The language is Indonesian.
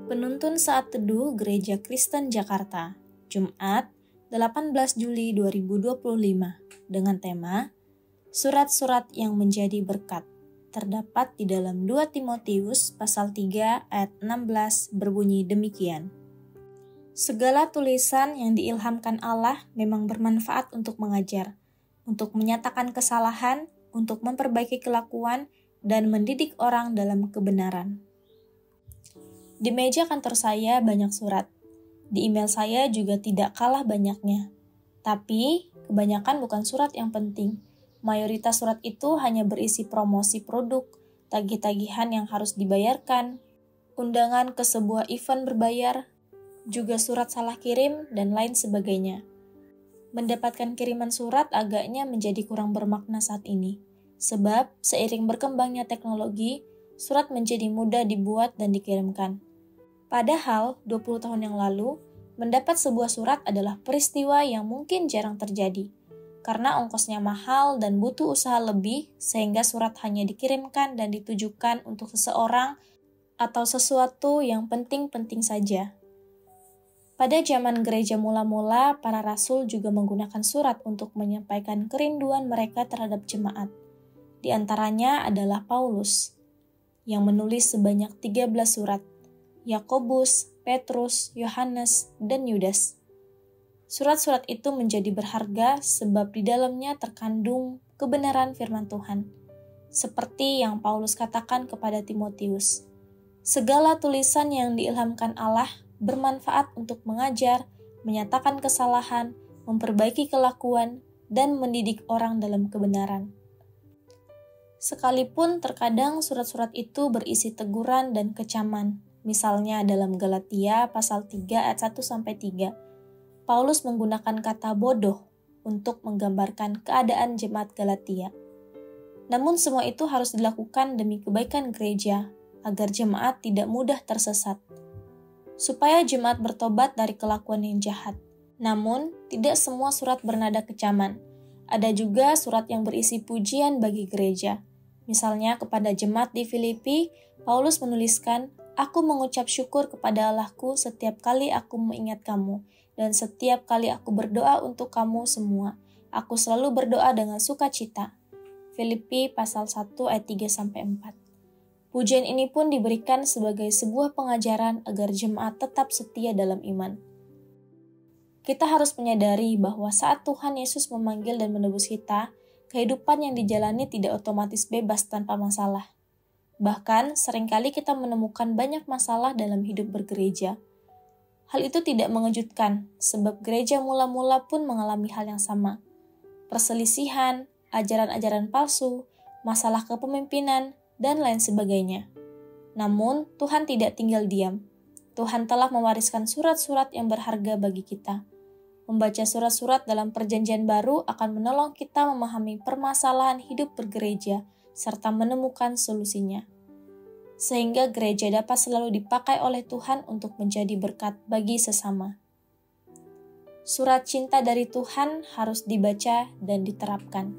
Penuntun Saat Teduh Gereja Kristen Jakarta, Jumat, 18 Juli 2025, dengan tema Surat-surat yang menjadi berkat, terdapat di dalam 2 Timotius pasal 3 ayat 16 berbunyi demikian. Segala tulisan yang diilhamkan Allah memang bermanfaat untuk mengajar, untuk menyatakan kesalahan, untuk memperbaiki kelakuan, dan mendidik orang dalam kebenaran. Di meja kantor saya banyak surat. Di email saya juga tidak kalah banyaknya. Tapi, kebanyakan bukan surat yang penting. Mayoritas surat itu hanya berisi promosi produk, tagih-tagihan yang harus dibayarkan, undangan ke sebuah event berbayar, juga surat salah kirim, dan lain sebagainya. Mendapatkan kiriman surat agaknya menjadi kurang bermakna saat ini. Sebab, seiring berkembangnya teknologi, surat menjadi mudah dibuat dan dikirimkan. Padahal, 20 tahun yang lalu, mendapat sebuah surat adalah peristiwa yang mungkin jarang terjadi. Karena ongkosnya mahal dan butuh usaha lebih, sehingga surat hanya dikirimkan dan ditujukan untuk seseorang atau sesuatu yang penting-penting saja. Pada zaman gereja mula-mula, para rasul juga menggunakan surat untuk menyampaikan kerinduan mereka terhadap jemaat. Di antaranya adalah Paulus, yang menulis sebanyak 13 surat. Yakobus, Petrus, Yohanes, dan Yudas. Surat-surat itu menjadi berharga sebab di dalamnya terkandung kebenaran firman Tuhan. Seperti yang Paulus katakan kepada Timotius, segala tulisan yang diilhamkan Allah bermanfaat untuk mengajar, menyatakan kesalahan, memperbaiki kelakuan, dan mendidik orang dalam kebenaran. Sekalipun terkadang surat-surat itu berisi teguran dan kecaman. Misalnya dalam Galatia pasal 3 ayat 1-3, Paulus menggunakan kata bodoh untuk menggambarkan keadaan jemaat Galatia. Namun semua itu harus dilakukan demi kebaikan gereja, agar jemaat tidak mudah tersesat. Supaya jemaat bertobat dari kelakuan yang jahat. Namun, tidak semua surat bernada kecaman. Ada juga surat yang berisi pujian bagi gereja. Misalnya kepada jemaat di Filipi, Paulus menuliskan, "Aku mengucap syukur kepada Allahku setiap kali aku mengingat kamu, dan setiap kali aku berdoa untuk kamu semua. Aku selalu berdoa dengan sukacita." Filipi pasal 1 ayat 3-4. Pujian ini pun diberikan sebagai sebuah pengajaran agar jemaat tetap setia dalam iman. Kita harus menyadari bahwa saat Tuhan Yesus memanggil dan menebus kita, kehidupan yang dijalani tidak otomatis bebas tanpa masalah. Bahkan, seringkali kita menemukan banyak masalah dalam hidup bergereja. Hal itu tidak mengejutkan, sebab gereja mula-mula pun mengalami hal yang sama. Perselisihan, ajaran-ajaran palsu, masalah kepemimpinan, dan lain sebagainya. Namun, Tuhan tidak tinggal diam. Tuhan telah mewariskan surat-surat yang berharga bagi kita. Membaca surat-surat dalam Perjanjian Baru akan menolong kita memahami permasalahan hidup bergereja, serta menemukan solusinya. Sehingga gereja dapat selalu dipakai oleh Tuhan untuk menjadi berkat bagi sesama. Surat cinta dari Tuhan harus dibaca dan diterapkan.